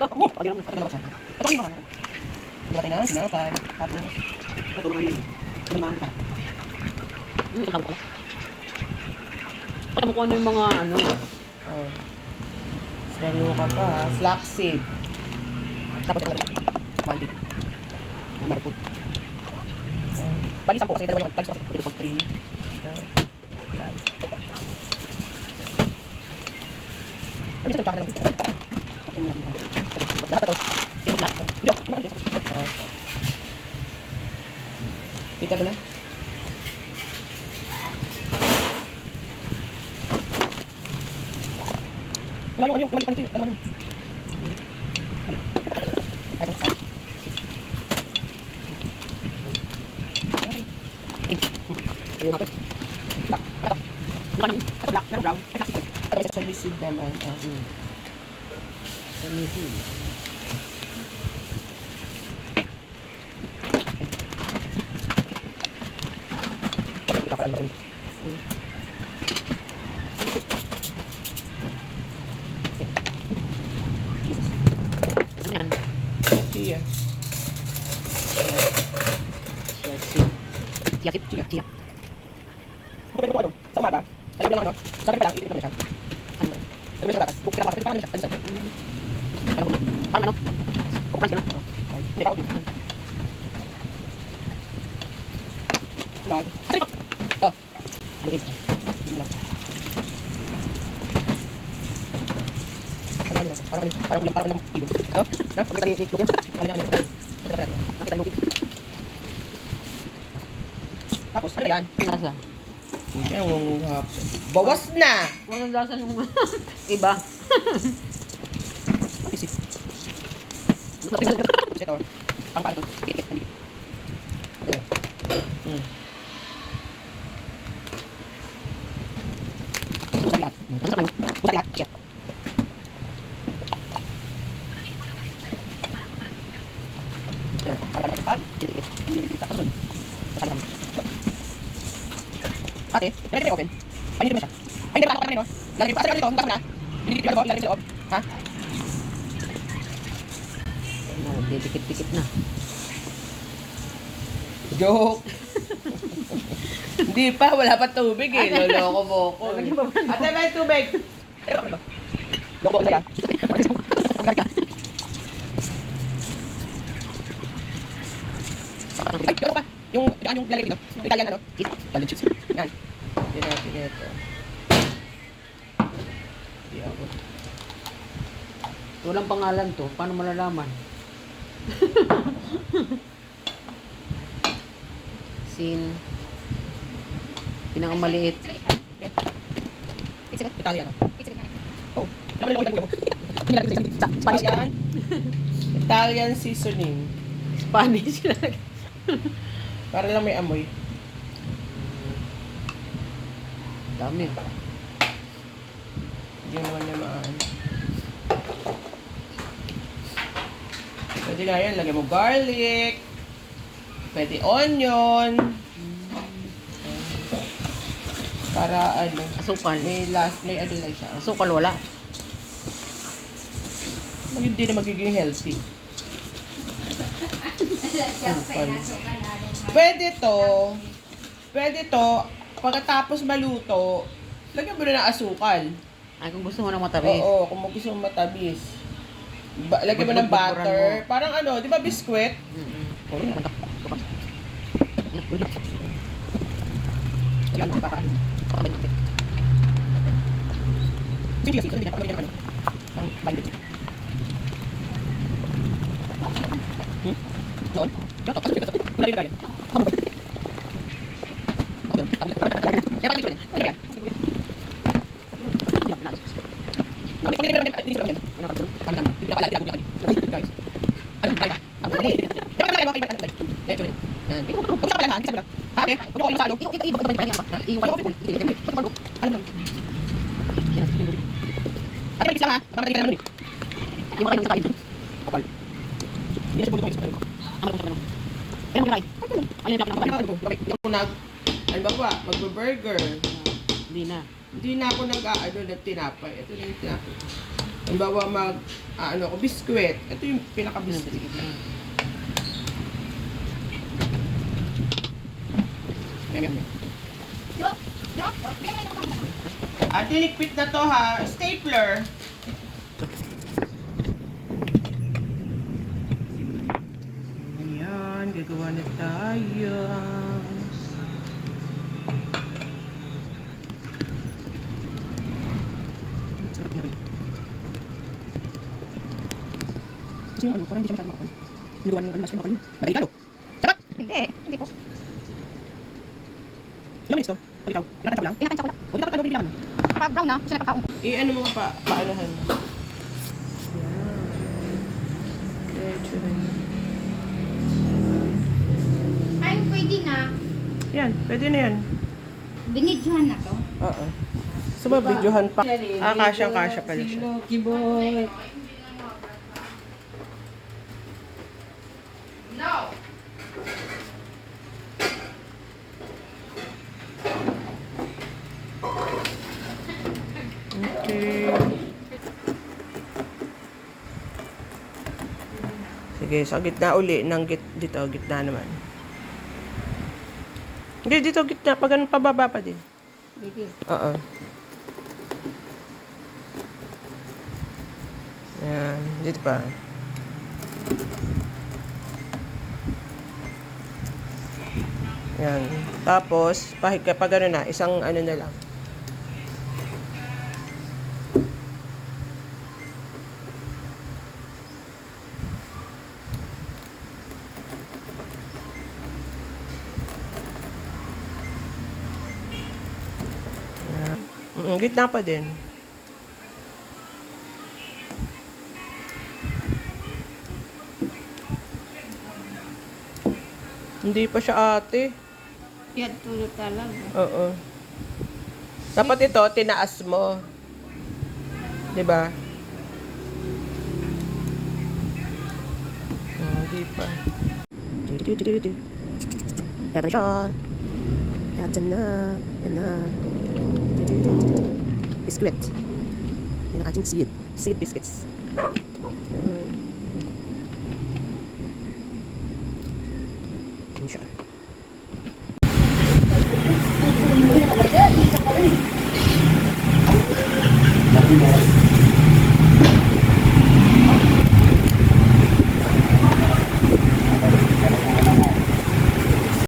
Ito na, sinapay. Tapos, ito na. Alam mo kung ano yung mga ano. Oh. Salo ka pa, ha? Flaxseed. Tapos, ito na. Mandi. Maripot. Bali, 10 kasi dalawa yung tags. Ito pag 3. Ano yung tsaka na lang? Dapat ito. Kita mo na? Wala yung ano yung ano. Seed naman. Iya. Tiyak. Ano ba ito? Sa umaga? Alam mo lang ano? Sa akin pa lang, itikip na siya. Ano? Sabi mo sa tatas. Kung kinapasok, paano siya? Paano ano? Kung sila? Hindi ka. Asali ko! Oh. Bukin. Hindi lang. Parang lang ibo. Ano? Pagkita ni Lukin. Nakita Lukin. Tapos, ano yan? Nasa? Hindi, nangunguhap. Bawas na! Walang lasa yung iba. Isip. Ito. Ang paano ito? Buta lahat. Shit. Ate, pwede open. Ay, hindi mo siya. Ay, hindi pa ako no? Lalagay pa. Asa dito? Bukas mo na. Hindi dito lalagay sa loob. Ha? Dikit-dikit na. Joke. Hindi pa, wala pa tubig eh. Loloko mo ko. Ate, may tubig. Loko ko sa'yo. Ay, loko pa. Yung lalagay dito. Yung Italian ano? Italian cheese. Yan. Yan natin ito. Walang pangalan to. Paano malalaman? Sin. Pinakamaliit. Italian. Oh. Spanish. Italian seasoning. Spanish. Para lang may amoy. Dami. Hindi naman niya maan. Pwede nga yan. Lagyan mo garlic. Pwede onion. Para ano. Asukal. May ano lang siya. Asukal wala. Hindi na magiging healthy. Pwede to, pagkatapos maluto, lagyan mo na ng asukal. Ay, kung gusto mo ng matamis. Oo, kung gusto mo matamis. Lagyan mo ng butter. Parang ano, di ba biskwit? Yan, baka. Sige, sige, sige. Ang bandit. Doon? Doon? Wala yung kaya. Magbe-burger. Hindi na. Hindi na ako nag-tinapay. Ito na yung tinapay. Halimbawa ko, biskwit. Ito yung pinaka-biskwit. Ayan. At liquid na to ha, stapler. Ayan, gagawa na tayo. Kasi yung parang hindi siya masyadong makapal. Niluwan yung mas makapal yun. Barikado. Sarap! Hindi po. Ilang minutes to? O ikaw? Pinakatansya ko lang? Pinakatansya ko lang. O dapat bigla ka na? Pag brown na, kasi nagkakaon. Ano mo pa, paanahan. Ay, pwede na. Yan, pwede na yan. Binidyohan na to. Oo. So, videohan pa. Kasya pala siya. Lucky boy. Okay. Sige, sa gitna uli ng dito, gitna naman. Hindi, dito gitna. Pag ganun, pababa pa din. Sige. Oo. Ayan, dito pa. Ayan. Tapos, pag ano na, isang ano na lang. Gitna pa din. Hindi pa siya ate. Yan, tulo talaga. Oo. Dapat ito, tinaas mo. 'Di ba? Hindi pa. Yan na siya. Yan na. Yan na. Biscuit. Yan ang ating seed. Seed biscuits. Yan siya.